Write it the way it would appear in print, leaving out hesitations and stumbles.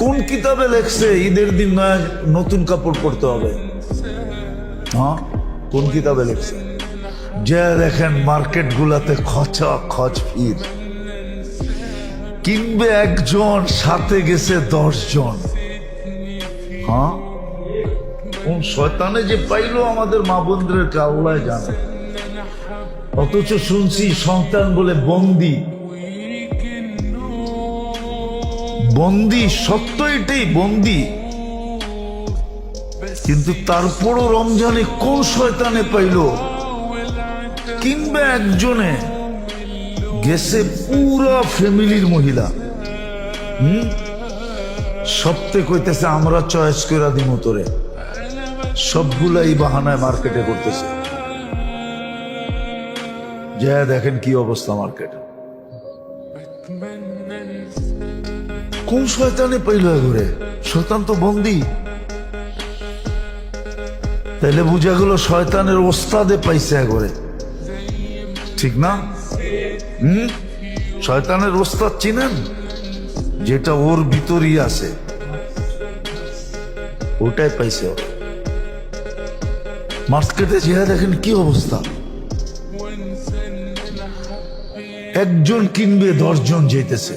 কোন কিতাবে লেখছে ঈদের দিন নয় নতুন কাপড় পরতে হবে? হ্যাঁ, কোন কিতাবে লেখছে? যে দেখেন মার্কেট গুলাতে খচা খচ ভিড়, কিনবে একজন, সাথে গেছে 10 জন। হ্যাঁ, কোন শয়তানে যে পাইলো আমাদের মা বোনদেরকে আল্লাহ জানে। অথচ শুনছি সন্তান বলে বন্দি। বন্দি, সত্য এটাই, বন্দি। কিন্তু তারপরও রমজানে কোন শয়তানে পাইলো, কিংবা একজনে গেছে পুরা ফ্যামিলির মহিলা। সপ্তে কইতেছে আমরা চয়েস করে দিব তোরে, সবগুলাই বাহানায় মার্কেটে করতেছে। যে দেখেন কি অবস্থা মার্কেটে। কোন শয়তানে পাইল ঘুরে? শয়তান তো বন্দি। তাইলে বুঝা গেল শয়তানের ওস্তাদে পাইছে ঘরে, ঠিক না? শয়তানের ওস্তাদ চিনেন? যেটা ওর ভিতরই আছে, ওটাই পাইছে। মার্কেটে যে দেখেন কি অবস্থা। একজন কিনবে 10 জন যেতেছে।